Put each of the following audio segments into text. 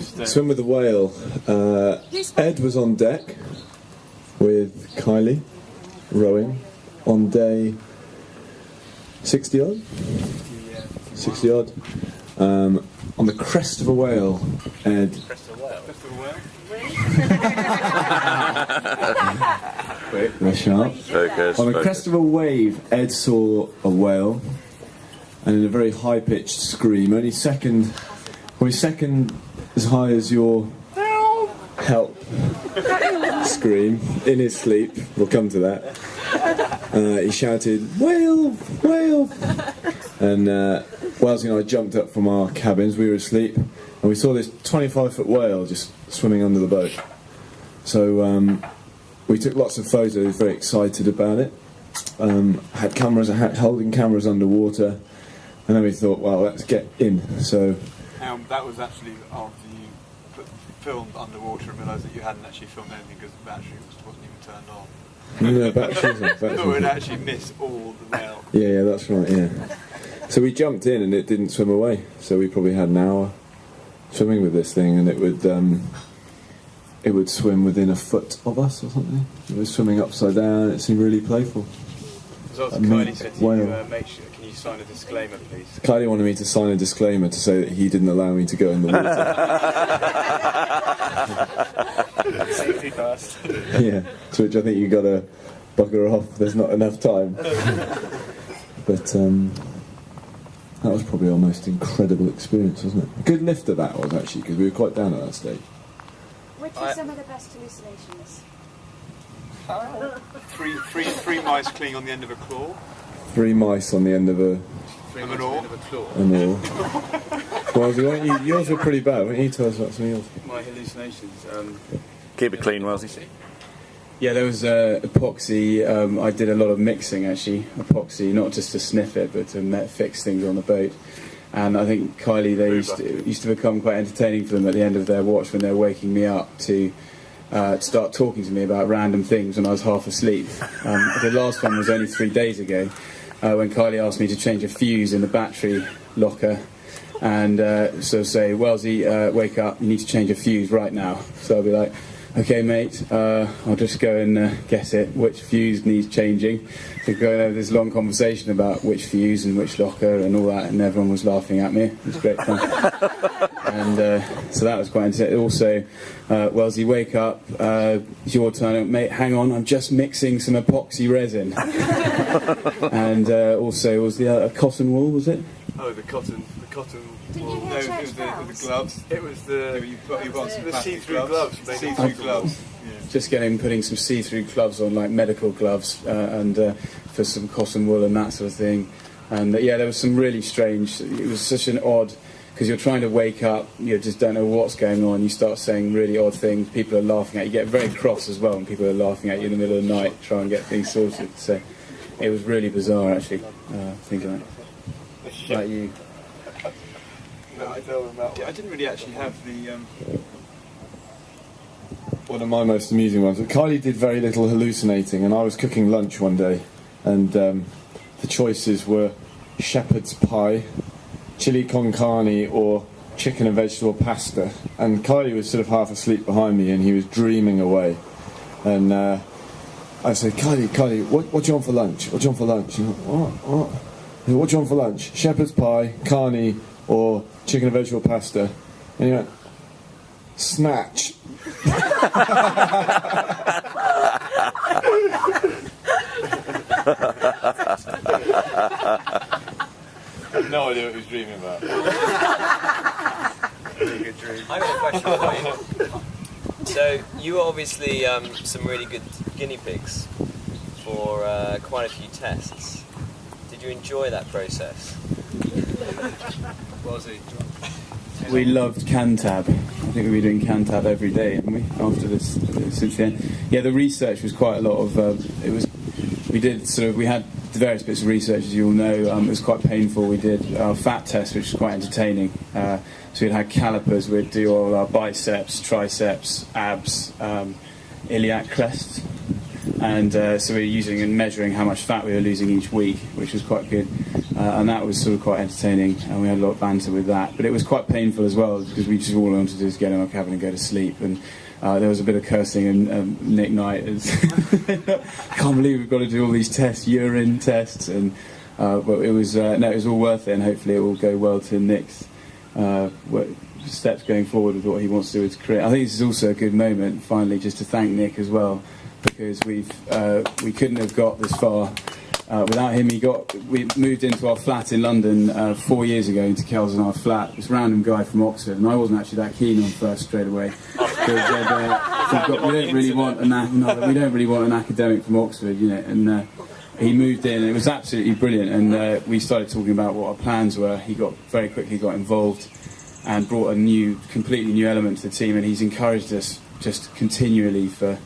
Swim with the whale. Ed was on deck with Kylie, rowing, on day 60 odd? 60 odd. On the crest of a whale, Ed... Crest of a whale? Crest of a whale? Quick, very sharp. Focus, on the crest of a wave, Ed saw a whale, and in a very high-pitched scream, only second as high as your help scream in his sleep. We'll come to that. He shouted, "Whale! Whale!" And Wellesley and I jumped up from our cabins. We were asleep, and we saw this 25-foot whale just swimming under the boat. So we took lots of photos, very excited about it. Had cameras, holding cameras underwater, and then we thought, well, let's get in. So that was actually after you filmed underwater and realised that you hadn't actually filmed anything because the battery wasn't even turned on. No, battery. I thought we'd actually miss all the whale. Yeah, that's right. Yeah. So we jumped in and it didn't swim away. So we probably had an hour swimming with this thing, and it would swim within a foot of us or something. It was swimming upside down. It seemed really playful. Kylie said to you, make sure, can you sign a disclaimer, please? Kylie wanted me to sign a disclaimer to say that he didn't allow me to go in the water. Safety first. Yeah, to which I think you got to bugger off. There's not enough time. But that was probably our most incredible experience, wasn't it? Good lifter that was, actually, because we were quite down at that stage. Which was some of the best hallucinations? Three mice clinging on the end of a claw. 3 mice on the end of a... An oar. An oar. Well, yours were pretty bad. Why don't you tell us about some of yours? My hallucinations. Keep it clean, Wellesley. Yeah, there was epoxy. I did a lot of mixing, actually. Epoxy, not just to sniff it, but to fix things on the boat. And I think Kylie, they used to become quite entertaining for them at the end of their watch when they were waking me up to start talking to me about random things when I was half asleep. The last one was only 3 days ago, when Kylie asked me to change a fuse in the battery locker, and so say, "Wellesley, wake up, you need to change a fuse right now." So I'll be like, "Okay, mate, I'll just go and guess it, which fuse needs changing." So going over this long conversation about which fuse and which locker and all that, and everyone was laughing at me. It was great fun. And so that was quite interesting. Also, Wellesley, wake up, it's your turn. Mate, hang on, I'm just mixing some epoxy resin. And also, was the cotton wool, was it? Oh, the cotton. Well, no, it was the gloves. It was the see-through gloves. See-through gloves. Yeah. Just putting some see-through gloves on, like medical gloves, and for some cotton wool and that sort of thing. And yeah, there was some really strange. It was such an odd, because you're trying to wake up, you just don't know what's going on. You start saying really odd things. People are laughing at you. You get very cross as well, and people are laughing at you in the middle of the night, trying to get things sorted. So it was really bizarre, actually. Thinking about you. No, I didn't really actually have the... One of my most amusing ones. Kylie did very little hallucinating, and I was cooking lunch one day, and the choices were shepherd's pie, chili con carne, or chicken and vegetable pasta. And Kylie was sort of half asleep behind me, and he was dreaming away. And I said, Kylie, what do you want for lunch? What do you want for lunch? He went, what? I said, what do you want for lunch? Shepherd's pie, carne, or chicken and vegetable pasta? And he went, snatch. I have no idea what he was dreaming about. Really good dream. I got a question for you. So you were obviously some really good guinea pigs for quite a few tests. Did you enjoy that process? Was he? We loved Cantab. I think we've been doing Cantab every day, haven't we? After this, since the end. Yeah, the research was quite a lot of. We had various bits of research, as you all know. It was quite painful. We did our fat test, which was quite entertaining. So we'd had calipers. We'd do all our biceps, triceps, abs, iliac crest. and so we were using and measuring how much fat we were losing each week, which was quite good, and that was sort of quite entertaining, and we had a lot of banter with that. But it was quite painful as well, because we just all wanted to do is get in our cabin and go to sleep, and there was a bit of cursing, and Nick Knight is I can't believe we've got to do all these tests, urine tests, and but it was no, it was all worth it, and hopefully it will go well to Nick's steps going forward with what he wants to do with his career. I think this is also a good moment, finally, just to thank Nick as well, because we couldn't have got this far without him. We moved into our flat in London 4 years ago, into Kel's and our flat. This random guy from Oxford, and I wasn't actually that keen on first straight away. We don't really want an academic from Oxford, you know. And he moved in, and it was absolutely brilliant. And we started talking about what our plans were. He very quickly got involved and brought a completely new element to the team. And he's encouraged us just continually for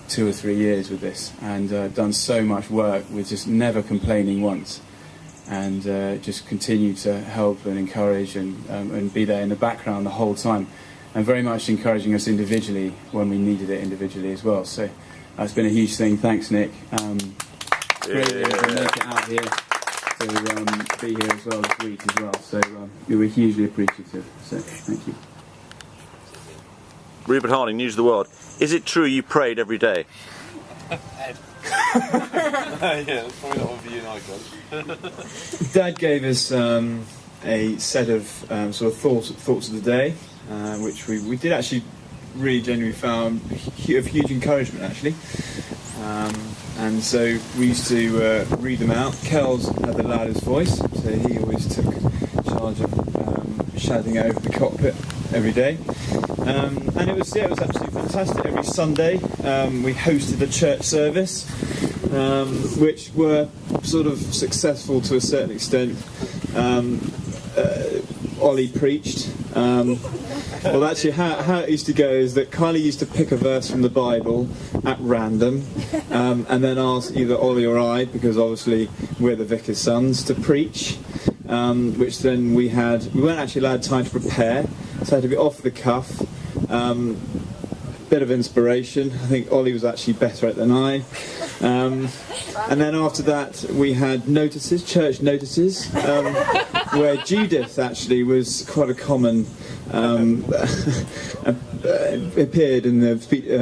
2 or 3 years with this, and done so much work with just never complaining once, and just continued to help and encourage and be there in the background the whole time, and very much encouraging us individually when we needed it individually as well. So that's been a huge thing. Thanks, Nick. Great to make it out here, to be here as well this week as well. So we were hugely appreciative. So thank you. Reuben Harding, News of the World. Is it true you prayed every day? Yeah, that's probably not one for you and I, God. Dad gave us a set of sort of thoughts of the day, which we did actually really genuinely found of huge encouragement, actually. And so we used to read them out. Kel's had the loudest voice, so he always took charge of shouting over the cockpit every day. And it was absolutely fantastic. Every Sunday we hosted a church service, which were sort of successful to a certain extent. Ollie preached. Well, actually, how it used to go is that Kylie used to pick a verse from the Bible at random, and then ask either Ollie or I, because obviously we're the vicar's sons, to preach. Which then we weren't actually allowed time to prepare, so I had to be off the cuff. Bit of inspiration. I think Ollie was actually better at it than I. And then after that we had notices, church notices, where Judith actually was quite a common, appeared in the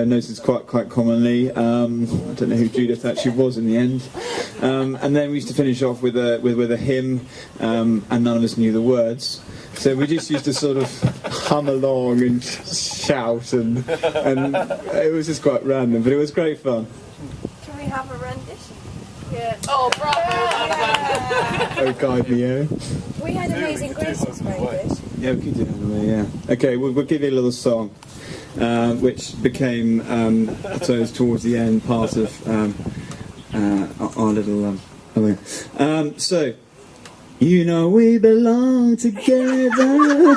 notices quite commonly. I don't know who Judith actually was in the end. And then we used to finish off with a hymn, and none of us knew the words. So we just used to sort of hum along and shout, and it was just quite random, but it was great fun. Can we have a rendition? Yeah. Oh, bravo! Oh, guide me, oh. We had Amazing Grace was very good. Yeah, we could do that, yeah. Okay, we'll give you a little song, which became, towards the end, part of our little thing. So, you know we belong together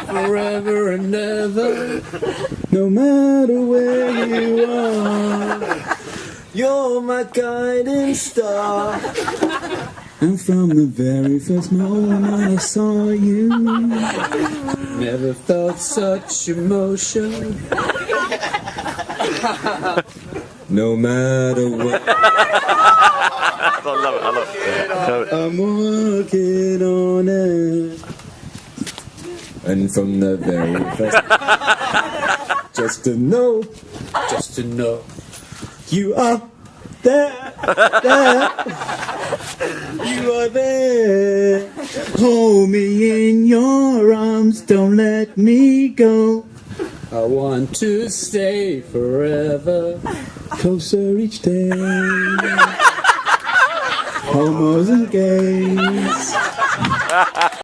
forever and ever, no matter where you are. You're my guiding star, and from the very first moment I saw you, never felt such emotion. No matter what. I love it. I'm working on it. And from the very first, just to know, you are there, you are there. Hold me in your arms, don't let me go. I want to stay forever, closer each day. Homos and gays.